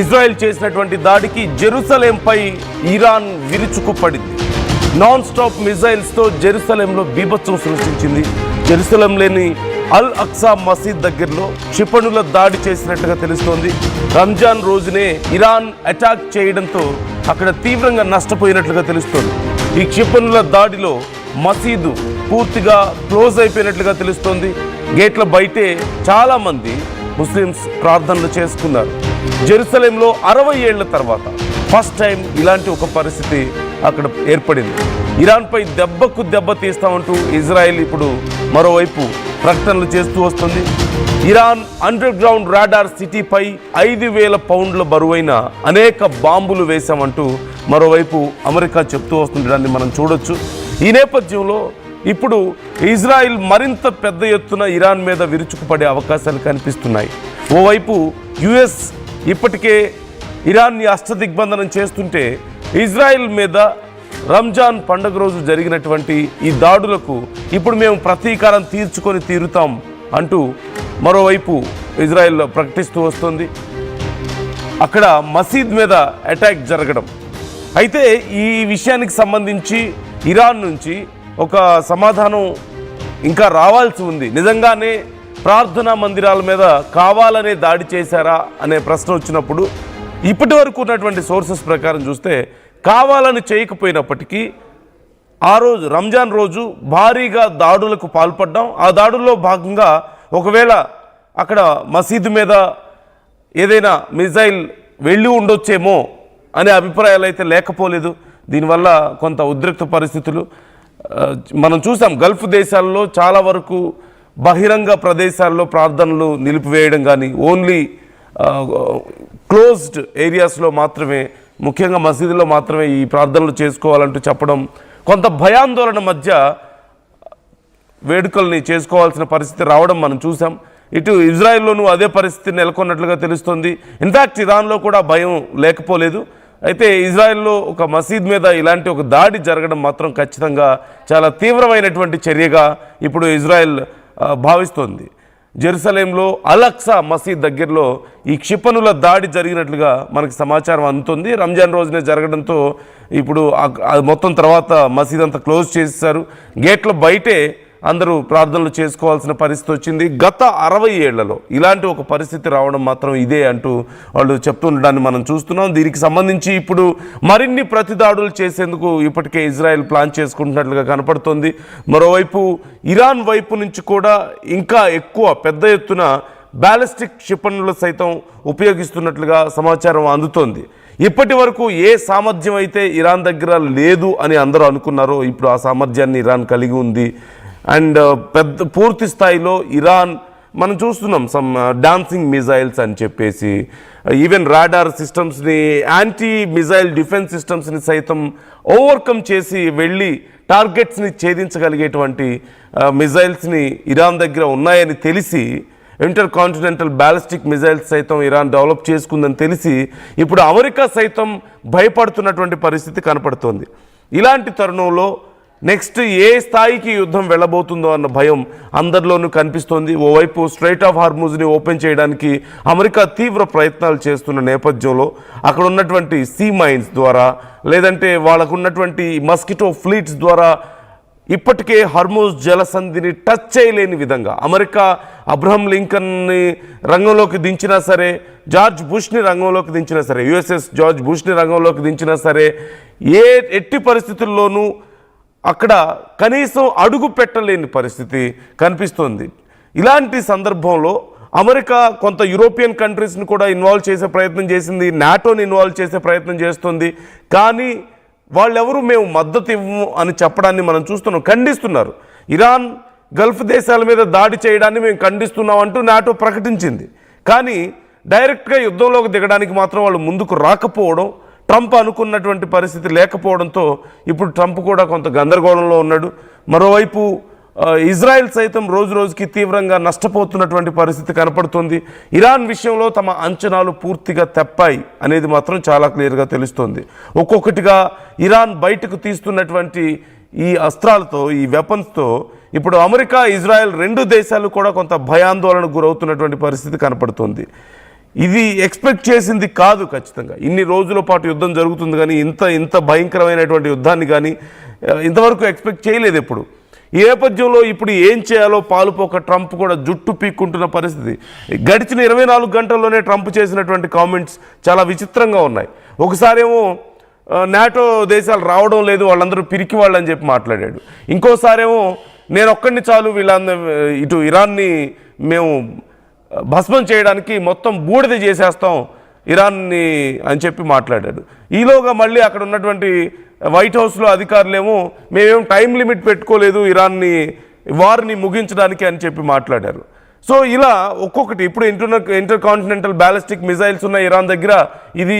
Israel చేసినటువంటి దాడికి జెరూసలేంపై Iran విరుచుకుపడింది. Non stop మిజైల్స్తో జెరూసలేంలో బీభత్సం సృష్టించింది. జెరూసలేంలోని అల్ అక్సా మసీద్ దగ్గరలో క్షిపణుల దాడి చేసినట్టుగా తెలుస్తోంది. రంజాన్ రోజునే ఇరాన్ అటాక్ చేయడంతో అక్కడ తీవ్రంగా నష్టపోయినట్లుగా తెలుస్తోంది. ఈ క్షిపణుల దాడిలో మసీదు పూర్తిగా క్లోజ్ అయిపోయినట్లుగా తెలుస్తోంది. గేట్ల బయటే చాలామంది ముస్లిమ్స్ ప్రార్థనలు చేసుకున్నారు. జెరూసలేంలో 60 ఏళ్ల తర్వాత ఫస్ట్ టైం ఇలాంటి ఒక పరిస్థితి అక్కడ ఏర్పడింది. ఇరాన్పై దెబ్బకు దెబ్బ తీస్తామంటూ ఇజ్రాయెల్ ఇప్పుడు మరోవైపు ప్రకటనలు చేస్తూ వస్తుంది. ఇరాన్ అండర్ గ్రౌండ్ రాడార్ సిటీపై 5,000 పౌండ్ల బరువైన అనేక బాంబులు వేశామంటూ మరోవైపు అమెరికా చెప్తూ వస్తుండడాన్ని మనం చూడొచ్చు. ఈ నేపథ్యంలో ఇప్పుడు ఇజ్రాయిల్ మరింత పెద్ద ఎత్తున ఇరాన్ మీద విరుచుకుపడే అవకాశాలు కనిపిస్తున్నాయి. ఓవైపు యుఎస్ ఇప్పటికే ఇరాన్ని అష్టదిగ్బంధనం చేస్తుంటే ఇజ్రాయిల్ మీద రంజాన్ పండుగ రోజు జరిగినటువంటి ఈ దాడులకు ఇప్పుడు మేము ప్రతీకారం తీరుతాం అంటూ మరోవైపు ఇజ్రాయిల్ ప్రకటిస్తూ వస్తుంది. అక్కడ మసీద్ మీద అటాక్ జరగడం. అయితే ఈ విషయానికి సంబంధించి ఇరాన్ నుంచి ఒక సమాధానం ఇంకా రావాల్సి ఉంది. నిజంగానే ప్రార్థనా మందిరాల మీద కావాలనే దాడి చేశారా అనే ప్రశ్న వచ్చినప్పుడు ఇప్పటి వరకు ఉన్నటువంటి సోర్సెస్ ప్రకారం చూస్తే కావాలని చేయకపోయినప్పటికీ ఆ రోజు రంజాన్ రోజు భారీగా దాడులకు పాల్పడ్డాం. ఆ దాడుల్లో భాగంగా ఒకవేళ అక్కడ మసీదు మీద ఏదైనా మిజైల్ వెళ్ళి ఉండొచ్చేమో అనే అభిప్రాయాలు అయితే లేకపోలేదు. దీనివల్ల కొంత ఉద్రిక్త పరిస్థితులు మనం చూసాం. గల్ఫ్ దేశాల్లో చాలా వరకు బహిరంగ ప్రదేశాల్లో ప్రార్థనలు నిలిపివేయడం కానీ ఓన్లీ క్లోజ్డ్ ఏరియాస్లో మాత్రమే, ముఖ్యంగా మసీదులో మాత్రమే ఈ ప్రార్థనలు చేసుకోవాలంటూ చెప్పడం, కొంత భయాందోళన మధ్య వేడుకల్ని చేసుకోవాల్సిన పరిస్థితి రావడం మనం చూసాం. ఇటు ఇజ్రాయెల్లోనూ అదే పరిస్థితి నెలకొన్నట్లుగా తెలుస్తోంది. ఇన్ఫ్యాక్ట్ ఇరాన్లో కూడా భయం లేకపోలేదు. అయితే ఇజ్రాయెల్లో ఒక మసీద్ మీద ఇలాంటి ఒక దాడి జరగడం మాత్రం ఖచ్చితంగా చాలా తీవ్రమైనటువంటి చర్యగా ఇప్పుడు ఇజ్రాయెల్ భావిస్తోంది. జెరూసలేంలో అల్ అక్సా మసీద్ దగ్గరలో ఈ క్షిపణుల దాడి జరిగినట్లుగా మనకి సమాచారం అందుతుంది. రంజాన్ రోజునే జరగడంతో ఇప్పుడు మొత్తం తర్వాత మసీద్ అంతా క్లోజ్ చేసేసారు. గేట్ల బయటే అందరూ ప్రార్థనలు చేసుకోవాల్సిన పరిస్థితి వచ్చింది. గత 60 ఏళ్లలో ఇలాంటి ఒక పరిస్థితి రావడం మాత్రం ఇదే అంటూ వాళ్ళు చెప్తుండడాన్ని మనం చూస్తున్నాం. దీనికి సంబంధించి ఇప్పుడు మరిన్ని ప్రతిదాడులు చేసేందుకు ఇప్పటికే ఇజ్రాయెల్ ప్లాన్ చేసుకుంటున్నట్లుగా కనపడుతోంది. మరోవైపు ఇరాన్ వైపు నుంచి కూడా ఇంకా ఎక్కువ పెద్ద ఎత్తున బ్యాలిస్టిక్ క్షిపణులు సైతం ఉపయోగిస్తున్నట్లుగా సమాచారం అందుతోంది. ఇప్పటి వరకు ఏ సామర్థ్యం అయితే ఇరాన్ దగ్గర లేదు అని అందరూ అనుకున్నారో ఇప్పుడు ఆ సామర్థ్యాన్ని ఇరాన్ కలిగి ఉంది. అండ్ పెద్ద పూర్తి స్థాయిలో ఇరాన్ మనం చూస్తున్నాం సమ్ డాన్సింగ్ మిజైల్స్ అని చెప్పేసి, ఈవెన్ రాడార్ సిస్టమ్స్ని, యాంటీ మిజైల్ డిఫెన్స్ సిస్టమ్స్ని సైతం ఓవర్కమ్ చేసి వెళ్ళి టార్గెట్స్ని ఛేదించగలిగేటువంటి మిజైల్స్ని ఇరాన్ దగ్గర ఉన్నాయని తెలిసి, ఇంటర్ కాంటినెంటల్ బ్యాలిస్టిక్ మిజైల్స్ సైతం ఇరాన్ డెవలప్ చేసుకుందని తెలిసి ఇప్పుడు అమెరికా సైతం భయపడుతున్నటువంటి పరిస్థితి కనపడుతోంది. ఇలాంటి తరుణంలో నెక్స్ట్ ఏ స్థాయికి యుద్ధం వెళ్ళబోతుందో అన్న భయం అందరిలోనూ కనిపిస్తోంది. ఓవైపు స్ట్రైట్ ఆఫ్ హార్ముజ్ని ఓపెన్ చేయడానికి అమెరికా తీవ్ర ప్రయత్నాలు చేస్తున్న నేపథ్యంలో అక్కడ ఉన్నటువంటి సీ మైన్స్ ద్వారా లేదంటే వాళ్ళకు ఉన్నటువంటి మస్కిటో ఫ్లీట్స్ ద్వారా ఇప్పటికే హార్ముజ్ జలసంధిని టచ్ చేయలేని విధంగా అమెరికా అబ్రహం లింకన్ని రంగంలోకి దించినా సరే, జార్జ్ బుష్ని రంగంలోకి దించినా సరే, యుఎస్ఎస్ జార్జ్ బుష్ని రంగంలోకి దించినా సరే ఎట్టి పరిస్థితుల్లోనూ అక్కడ కనీసం అడుగు పెట్టలేని పరిస్థితి కనిపిస్తోంది. ఇలాంటి సందర్భంలో అమెరికా కొంత యూరోపియన్ కంట్రీస్ని కూడా ఇన్వాల్వ్ చేసే ప్రయత్నం చేసింది, నాటోని ఇన్వాల్వ్ చేసే ప్రయత్నం చేస్తుంది. కానీ వాళ్ళెవరూ మేము మద్దతు ఇవ్వము అని చెప్పడాన్ని మనం చూస్తున్నాం. ఖండిస్తున్నారు. ఇరాన్ గల్ఫ్ దేశాల మీద దాడి చేయడాన్ని మేము ఖండిస్తున్నామంటూ నాటో ప్రకటించింది. కానీ డైరెక్ట్గా యుద్ధంలోకి దిగడానికి మాత్రం వాళ్ళు ముందుకు రాకపోవడం, ట్రంప్ అనుకున్నటువంటి పరిస్థితి లేకపోవడంతో ఇప్పుడు ట్రంప్ కూడా కొంత గందరగోళంలో ఉన్నాడు. మరోవైపు ఇజ్రాయెల్ సైతం రోజు రోజుకి తీవ్రంగా నష్టపోతున్నటువంటి పరిస్థితి కనపడుతుంది. ఇరాన్ విషయంలో తమ అంచనాలు పూర్తిగా తప్పాయి అనేది మాత్రం చాలా క్లియర్గా తెలుస్తోంది. ఒక్కొక్కటిగా ఇరాన్ బయటకు తీస్తున్నటువంటి ఈ అస్త్రాలతో, ఈ వెపన్స్తో ఇప్పుడు అమెరికా, ఇజ్రాయెల్ రెండు దేశాలు కూడా కొంత భయాందోళనకు గురవుతున్నటువంటి పరిస్థితి కనపడుతుంది. ఇది ఎక్స్పెక్ట్ చేసింది కాదు ఖచ్చితంగా. ఇన్ని రోజుల పాటు యుద్ధం జరుగుతుంది కానీ ఇంత భయంకరమైనటువంటి యుద్ధాన్ని కానీ ఇంతవరకు ఎక్స్పెక్ట్ చేయలేదు ఎప్పుడు. ఈ నేపథ్యంలో ఇప్పుడు ఏం చేయాలో పాలుపోక ట్రంప్ కూడా జుట్టు పీక్కుంటున్న పరిస్థితి. గడిచిన 24 గంటల్లోనే ట్రంప్ చేసినటువంటి కామెంట్స్ చాలా విచిత్రంగా ఉన్నాయి. ఒకసారేమో నాటో దేశాలు రావడం లేదు, వాళ్ళందరూ పిరికి వాళ్ళు అని చెప్పి మాట్లాడాడు. ఇంకోసారేమో నేను ఒక్కడిని చాలు ఇటు ఇరాన్ని మేము భస్మం చేయడానికి మొత్తం బూడిద చేసేస్తాం ఇరాన్ని అని చెప్పి మాట్లాడాడు. ఈలోగా మళ్ళీ అక్కడ ఉన్నటువంటి వైట్ హౌస్లో అధికారులేమో మేమేం టైం లిమిట్ పెట్టుకోలేదు ఇరాన్ని వార్ని ముగించడానికి అని చెప్పి మాట్లాడారు. సో ఇలా ఒక్కొక్కటి ఇప్పుడు ఇంటర్ కాంటినెంటల్ బ్యాలిస్టిక్ మిజైల్స్ ఉన్న ఇరాన్ దగ్గర ఇది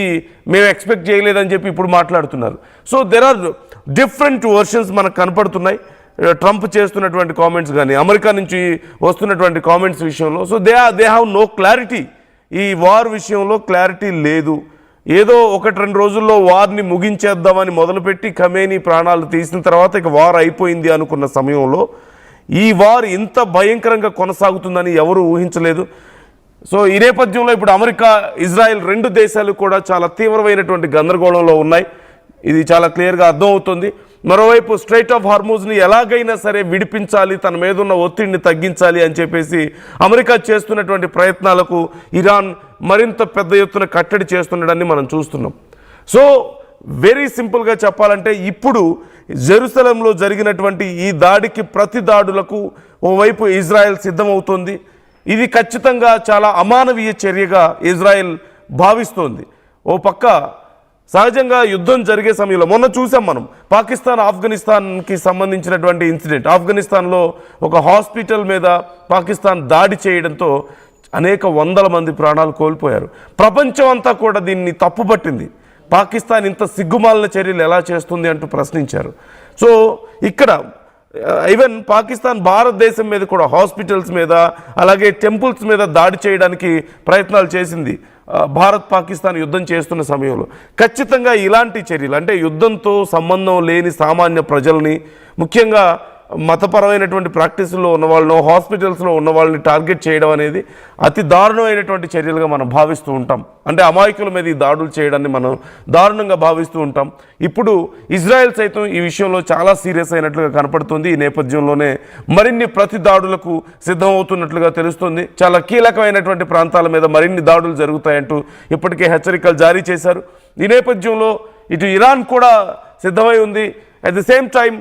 మేము ఎక్స్పెక్ట్ చేయలేదని చెప్పి ఇప్పుడు మాట్లాడుతున్నారు. So there are different versions మనకు కనపడుతున్నాయి ట్రంప్ చేస్తున్నటువంటి కామెంట్స్ కానీ అమెరికా నుంచి వస్తున్నటువంటి కామెంట్స్ విషయంలో. So they have no clarity. ఈ వార్ విషయంలో క్లారిటీ లేదు. ఏదో 1-2 రోజుల్లో వార్ని ముగించేద్దామని మొదలుపెట్టి ఖమేనీ ప్రాణాలు తీసిన తర్వాత ఇక వార్ అయిపోయింది అనుకున్న సమయంలో ఈ వార్ ఇంత భయంకరంగా కొనసాగుతుందని ఎవరు ఊహించలేదు. సో ఈ నేపథ్యంలో ఇప్పుడు అమెరికా ఇజ్రాయెల్ 2 దేశాలు కూడా చాలా తీవ్రమైనటువంటి గందరగోళంలో ఉన్నాయి. ఇది చాలా క్లియర్గా అర్థమవుతుంది. మరోవైపు స్ట్రైట్ ఆఫ్ హార్మూజ్ని ఎలాగైనా సరే విడిపించాలి, తన మీద ఉన్న ఒత్తిడిని తగ్గించాలి అని చెప్పేసి అమెరికా చేస్తున్నటువంటి ప్రయత్నాలకు ఇరాన్ మరింత పెద్ద ఎత్తున కట్టడి చేస్తుండడాన్ని మనం చూస్తున్నాం. సో వెరీ సింపుల్గా చెప్పాలంటే ఇప్పుడు జెరూసలంలో జరిగినటువంటి ఈ దాడికి ప్రతి దాడులకు ఓవైపు ఇజ్రాయెల్ సిద్ధమవుతోంది. ఇది ఖచ్చితంగా చాలా అమానవీయ చర్యగా ఇజ్రాయెల్ భావిస్తోంది. ఓ పక్క సహజంగా యుద్ధం జరిగే సమయంలో మొన్న చూసాం మనం ఆఫ్ఘనిస్తాన్కి సంబంధించినటువంటి ఇన్సిడెంట్. ఆఫ్ఘనిస్తాన్లో ఒక హాస్పిటల్ మీద పాకిస్తాన్ దాడి చేయడంతో అనేక వందల మంది ప్రాణాలు కోల్పోయారు. ప్రపంచం అంతా కూడా దీన్ని తప్పుపట్టింది. పాకిస్తాన్ ఇంత సిగ్గుమాలిన చర్యలు ఎలా చేస్తుంది అంటూ ప్రశ్నించారు. సో ఇక్కడ ఈవెన్ పాకిస్తాన్ భారతదేశం మీద కూడా హాస్పిటల్స్ మీద అలాగే టెంపుల్స్ మీద దాడి చేయడానికి ప్రయత్నాలు చేసింది భారత్ పాకిస్తాన్ యుద్ధం చేస్తున్న సమయంలో. ఖచ్చితంగా ఇలాంటి చర్యలు అంటే యుద్ధంతో సంబంధం లేని సామాన్య ప్రజల్ని, ముఖ్యంగా మతపరమైనటువంటి ప్రాక్టీసుల్లో ఉన్న వాళ్ళను, హాస్పిటల్స్లో ఉన్న వాళ్ళని టార్గెట్ చేయడం అనేది అతి దారుణమైనటువంటి చర్యలుగా మనం భావిస్తూ ఉంటాం. అంటే అమాయకుల మీద ఈ దాడులు చేయడాన్ని మనం దారుణంగా భావిస్తూ ఉంటాం. ఇప్పుడు ఇజ్రాయెల్ సైతం ఈ విషయంలో చాలా సీరియస్ అయినట్లుగా కనపడుతుంది. ఈ నేపథ్యంలోనే మరిన్ని ప్రతి దాడులకు సిద్ధమవుతున్నట్లుగా తెలుస్తుంది. చాలా కీలకమైనటువంటి ప్రాంతాల మీద మరిన్ని దాడులు జరుగుతాయంటూ ఇప్పటికే హెచ్చరికలు జారీ చేశారు. ఈ నేపథ్యంలో ఇటు ఇరాన్ కూడా సిద్ధమై ఉంది. అట్ ది సేమ్ టైం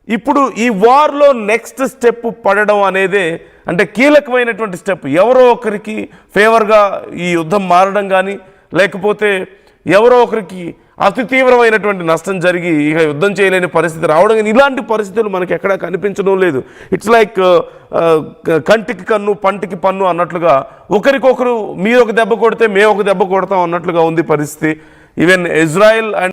ఇప్పుడు ఈ వార్లో నెక్స్ట్ స్టెప్ పడడం అనేదే అంటే కీలకమైనటువంటి స్టెప్. ఎవరో ఒకరికి ఫేవర్గా ఈ యుద్ధం మారడం కానీ, లేకపోతే ఎవరో ఒకరికి అతి తీవ్రమైనటువంటి నష్టం జరిగి ఇక యుద్ధం చేయలేని పరిస్థితి రావడం కానీ, ఇలాంటి పరిస్థితులు మనకి ఎక్కడా కనిపించడం లేదు. ఇట్స్ లైక్ కంటికి కన్ను పంటికి పన్ను అన్నట్లుగా ఒకరికొకరు మీరు ఒక దెబ్బ కొడితే మేము ఒక దెబ్బ కొడతాం అన్నట్లుగా ఉంది పరిస్థితి. Even Israel and